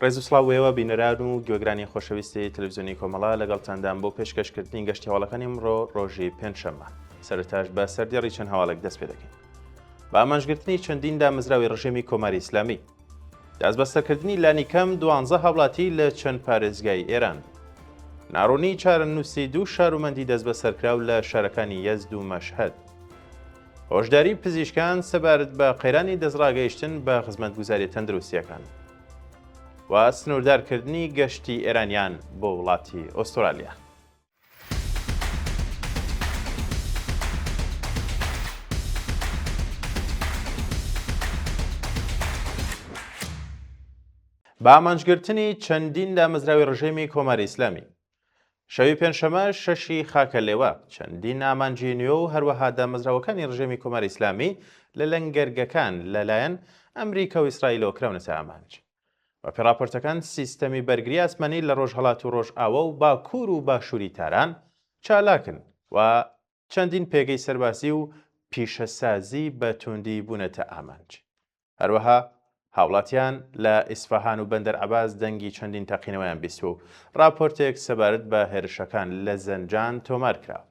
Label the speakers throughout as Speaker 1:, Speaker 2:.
Speaker 1: ڕێز و سڵاوێەوە بینەران و گوێگرانی خۆشەویستی تەلەڤیزیۆنی کۆمەڵا لەگەڵتاندا بۆ پێشکەشکردنی گەشتی هەواڵەکانی ئەمڕۆ ڕۆژی پێنجشەممە سەرەتاش بە سەردێڕی چەند هەواڵێک دەست پێ دەکەین. بە ئامانجگرتنی چەندین دامەزراوی ڕژێمی کۆماری ئیسلامی دەست بەسەرکردنی لانی کەم 12 هاوڵاتی لە چەند پارێزگای ئێران، ناڕوونی چارەنووسی دوو شارومەندی دەست بەسەرکراو لە شارەکانی یەزد و مەشهەد، هۆشداری پزیشکان سەبارەت بە قەیرانی دەستڕاگەیشتن بە خزمەتگوزاری تەندروستیەکان و سنووردارکردنی گەشتی ئێرانیان بۆ وڵاتی ئوسترالیا. بە ئامانجگرتنی چەندین دامەزراوی ڕژێمی کۆماری ئیسلامی شەوی پێنجشەممە شەشی خاکە لێوە چەندین ئامانجی نوێ و هەروەها دامەزراوەکانی ڕژێمی کۆماری ئیسلامی لە لەنگەرگەکان لەلایەن ئەمریکا و ئیسرائیلەوە کراونەتە ئامانج. بە پێڕاپۆرتەکان سیستەمی بەرگری ئاسمانی لە ڕۆژهەڵات و ڕۆژئاوە و باکوور و باشووری تاران چالاکن و چەندین پێگەی سەربازی و پیشەسازی بە توندی بوونەتە ئامانج. هەروەها هاوڵاتیان لە ئیسفەهان و بەندەر عەباس دەنگی چەندین تەقینەوەیان بیستوە و راپۆرتێک سەبارەت بە هێرشەکان لە زەنجان تۆمار کراوە.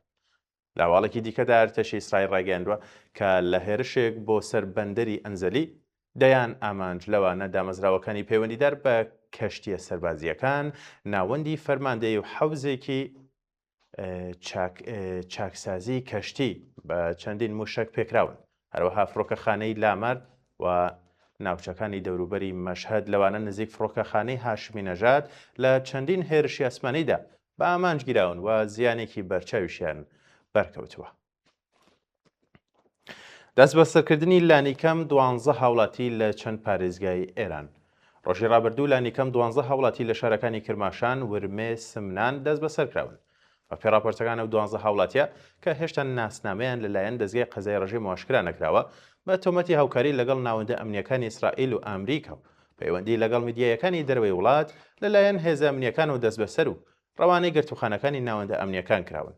Speaker 1: لە هەواڵێکی دیکەدا ئەرتەشی ئیسرائیل ڕاگەیاندووە کە لە هێرشێک بۆ سەر بەندەری ئەنزەلی دەیان ئامانج لەوانە دامەزراوەکانی پەیوەندیدار بە کەشتیە سەربازیەکان ناوەندی فەرماندەی و حەوزێکی چاکسازی کەشتی بە چەندین موشک پێکراون. هەروەها فڕۆکەخانەی لامەر و ناوچەکانی دەوروبەری مەشهەد لەوانە نزیک فڕۆکەخانەی هاشمی نەژاد لە چەندین هێرشی ئاسمانیدا بە ئامانجگیراون و زیانێکی بەرچاویشیان بەرکەوتووە. دەست بەسەرکردنی لانیکەم 12 هاوڵاتی لە چەند پارێزگای ئێران. ڕۆژی ڕابردوو لانیکەم 12 هاوڵاتی لە شارەکانی کرماشان، ورمێ، سمنان دەست بەسەرکراون. بە پێڕاپۆرتەکان ئەو 12 هاوڵاتیە کە هێشتا ناسنامەیان لەلایەن دەستگای قەزای ڕژێم ئاشکرا نەکراوە بە تۆمەتی هاوکاری لەگەڵ ناوەندە ئەمنیەکانی ئیسرائیل و ئەمریکا و پەیوەندی لەگەڵ میدیایەکانی دەرەوەی وڵات لەلایەن هێزە ئەمنیەکان و دەستبەسەر و ڕەوانەی گرتوخانەکانی ناوەندە ئەمنیەکان کراون.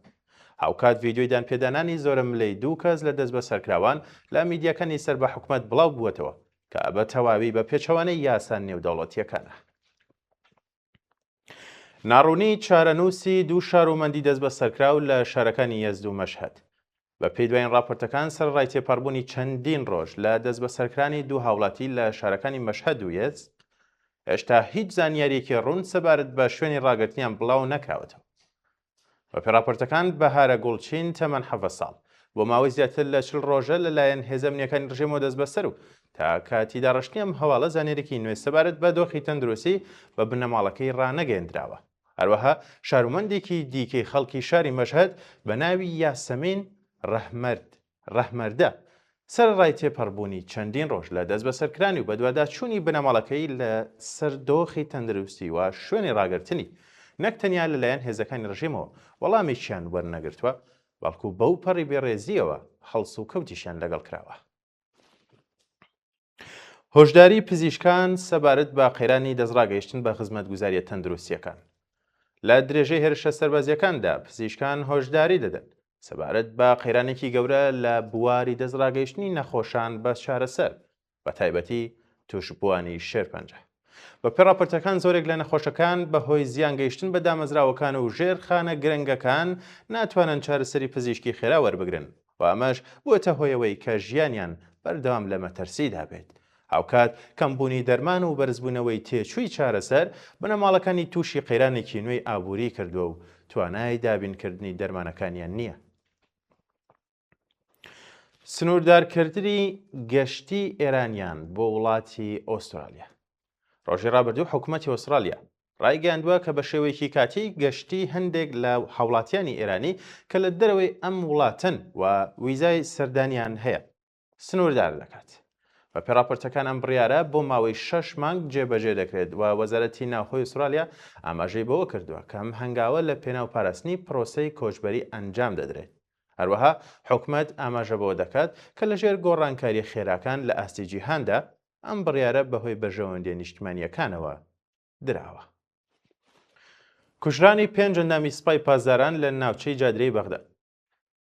Speaker 1: هاوکات ڤیدیۆی دانپێدانانی زۆرە ملەی دوو کەس لە دەست بەسەرکراوان لە میدیاکانی سەر بە حکومەت بڵاو بووەتەوە کە بە تەواوی بە پێچەوانەی یاسا نێودەوڵەتیەکانە. ناڕوونی چارەنووسی دوو شارومەندی دەست بەسەرکراو لە شارەکانی یەزد و مەشهەد. بە پێی دوایین راپۆرتەکان سەرڕای تێپەڕبوونی چەندین ڕۆژ لە دەست بەسەرکرانی دوو هاوڵاتی لە شارەکانی مەشهەد و یەزد هێشتا هیچ زانیاریەکی ڕوون سەبارەت بە شوێنی ڕاگررتنیان بڵاو نەکراوەتەوە. بە پێڕاپۆرتەکان بەهارە گوڵچین تەمەن 7 ساڵ بۆ ماوەی زیاتر لە 40 ڕۆژە لەلایەن هێزە ئەمنیەکانی ڕژێمەوە دەست بەسەر و تا کاتی داڕشتنی ئەم هەواڵە زانیاریێکی نوێ سەبارەت بە دۆخی تەندروستی بە بنەماڵەکەی ڕانەگەیەندراوە. هەروەها شارومەندێکی دیکەی خەڵکی شاری مەشهەد بە ناوی یاسەمین ڕەحمەردە سەرڕای تێپەڕبوونی چەندین ڕۆژ لە دەست بەسەرکرانی و بەدواداچوونی بنەماڵەکەی لە سەر دۆخی تەندروستی و شوێنی ڕاگررتنی نەک تەنیا لەلایەن هێزەکانی ڕژێمەوە وەڵامێکیان وەرنەگرتووە بەڵکو بەو پەڕی بێڕێزیەوە هەڵس و کەوتیشیان لەگەڵ کراوە. هۆشداری پزیشکان سەبارەت بە قەیرانی دەستڕاگەیشتن بە خزمەتگوزاریە تەندروستیەکان. لە درێژەی هێرشە سەربازیەکاندا پزیشکان هۆشداری دەدەن سەبارەت بە قەیرانێکی گەورە لە بواری دەستڕاگەیشتنی نەخۆشان بە چارەسەر بە تایبەتی توشبووانی شێرپەنجە. بە پێڕاپۆرتەکان زۆرێک لە نەخۆشەکان بەهۆی زیان گەیشتن بە دامەزراوەکان و ژێرخانە گرنگەکان ناتوانن چارەسەری پزیشکی خێرا وەربگرن و ئەمەش بووەتە هۆیەوەی کە ژیانیان بەردەوام لە مەترسیدا بێت. هاوکات کەمبوونی دەرمان و بەرزبوونەوەی تێچووی چارەسەر بنەماڵەکانی تووشی قەیرانێکی نوێی ئابووری کردووە و توانای دابینکردنی دەرمانەکانیان نییە. سنووردارکردنی گەشتی ئێرانیان بۆ وڵاتی ئوسترالیا. ڕۆژی ڕابردوو حکوومەتی ئوسترالیا ڕایگەیاندووە کە بە شێوەیەکی کاتی گەشتی هەندێک لە هاوڵاتیانی ئێرانی کە لە دەرەوەی ئەم وڵاتن و ویزای سەردانیان هەیە سنووردار دەکات. بە پێڕاپۆرتەکان ئەم بڕیارە بۆ ماوەی 6 مانگ جێبەجێ دەکرێت و وەزارەتی ناوخۆی ئوسترالیا ئاماژەی بەوە کردووە کە ئەم هەنگاوە لە پێناوپاراستنی پرۆسەی کۆچبەری ئەنجام دەدرێت. هەروەها حکوومەت ئاماژە بەوە دەکات کە لەژێر گۆڕانکاری خێراکان لە ئاستی جیهاندا ئەم بڕیارە بەهۆی بەرژەوەندی نیشتیمانیەکانەوە دراوە. کوژرانی 5 ئەندامی سوپای پازاران لە ناوچەی جادرەی بەغداد.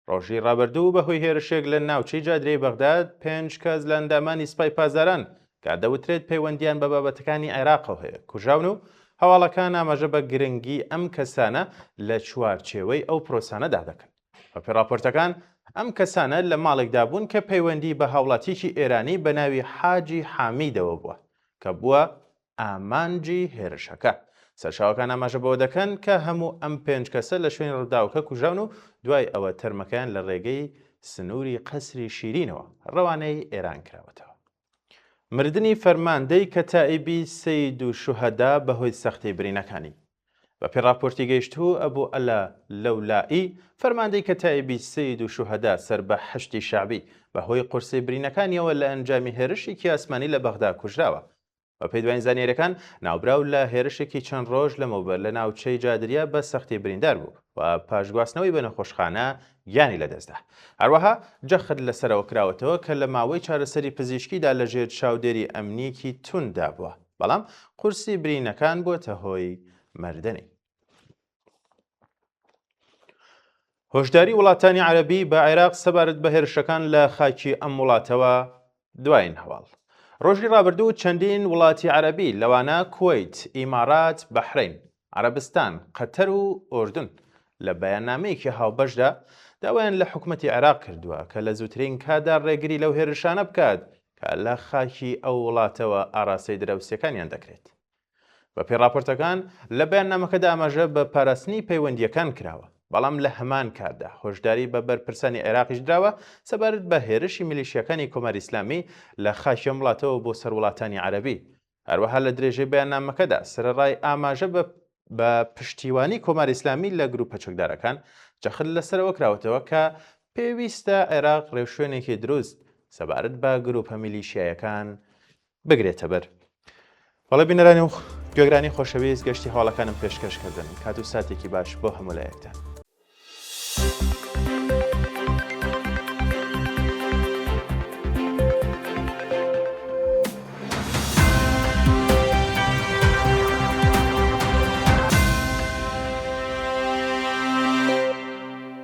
Speaker 1: ڕۆژی ڕابردوو بەهۆی هێرشێک لە ناوچەی جادرەی بەغداد 5 کەس لە ئەندامانی سوپای پازاران کە دەوترێت پەیوەندیان بە بابەتەکانی عێراقەوە هەیە کوژراون و هەواڵەکان ئاماژە بە گرنگی ئەم کەسانە لە چوارچێوەی ئەو پرۆسانەدا دەکەن. بەپێی راپۆرتەکان ئەم کەسانە لە ماڵێکدا بوون کە پەیوەندی بە هاوڵاتیەکی ئێرانی بە ناوی حاجی حامیدەوە بووە کە بووە ئامانجی هێرشەکە. سەرچاوەکان ئاماژە بەوە دەکەن کە هەموو ئەم 5 کەسە لە شوێنی ڕووداوەکە کوژراون و دوای ئەوە تەرمەکەیان لە ڕێگەی سنووری قەسری شیرینەوە ڕەوانەی ئێران کراوەتەوە. مردنی فەرماندەی کەتائیبی سەید و شوهەدا بەهۆی سەختەی برینەکانی. بەپێی راپۆرتی گەیشتوو ئەبوو ئەلا لەولایی فەرماندەی کەتائیبی سەید و شوهەدا سەر بە حشتی شعبی بەهۆی قورسەی برینەکانیەوە لە ئەنجامی هێرشێکی ئاسمانی لە بەغدا کوژراوە. بەپێی دوایین زانیاریەکان ناوبراو لە هێرشێکی چەند ڕۆژ لەمەوبەر لە ناوچەی جادریا بە سەختی بریندار بوو و پاشگواستنەوەی بە نەخۆشخانە گیانی لەدەستدا. هەروەها جەخت لەسەرەوە کراوەتەوە کە لە ماوەی چارەسەری پزیشکیدا لە ژێر چاودێری ئەمنیەکی توندا بووە، بەڵام قورسی برینەکان بووەتە هۆی مەردنی. هۆشداری وڵاتانی عەرەبی بە عێراق سەبارەت بە هێرشەکان لە خاکی ئەم وڵاتەوە دوایین هەواڵ. ڕۆژی ڕابردوو چەندین وڵاتی عەرەبی لەوانە کوێیت، ئیمارات، بەحرین، عەرەبستان، قەتەر و ئوردون لە بەیاننامەیەکی هاوبەشدا داوایان لە حکومەتی عێراق کردووە کە لە زووترین کاتدا ڕێگری لەو هێرشانە بکات کە لە خاکی ئەو وڵاتەوە ئاراستەی دراوسێکانیان دەکرێت. بەپێی راپۆرتەکان لە بەیاننامەکەدا ئاماژە بە پاراستنی پەیوەندیەکان کراوە، بەڵام لە هەمان کاتدا هۆشداری بە بەرپرسانی عێراقیش درراوە سەبارەت بە هێرشی میلیشیەکانی کۆماری ئیسلامی لە خاکی ئەم وڵاتەوە بۆ سەر وڵاتانی عەرەبی. هەروەها لە درێژەی بەیاننامەکەدا سەرەڕای ئاماژە بە پشتیوانی کۆماری ئیسلامی لە گروپە چەکدارەکان جەخت لەسەرەوە کراوەتەوە کە پێویستە عێراق ڕێوشوێنێکی دروست سەبارەت بە گروپە میلیشیایەکان بگرێتە بەر. وەڵێ بینەرانی و گوێگرانی خۆشەویست گەشتی هەواڵەکانم پێشکەشکردن کات و ساتێکی باش بۆ هەموو لایەکتان.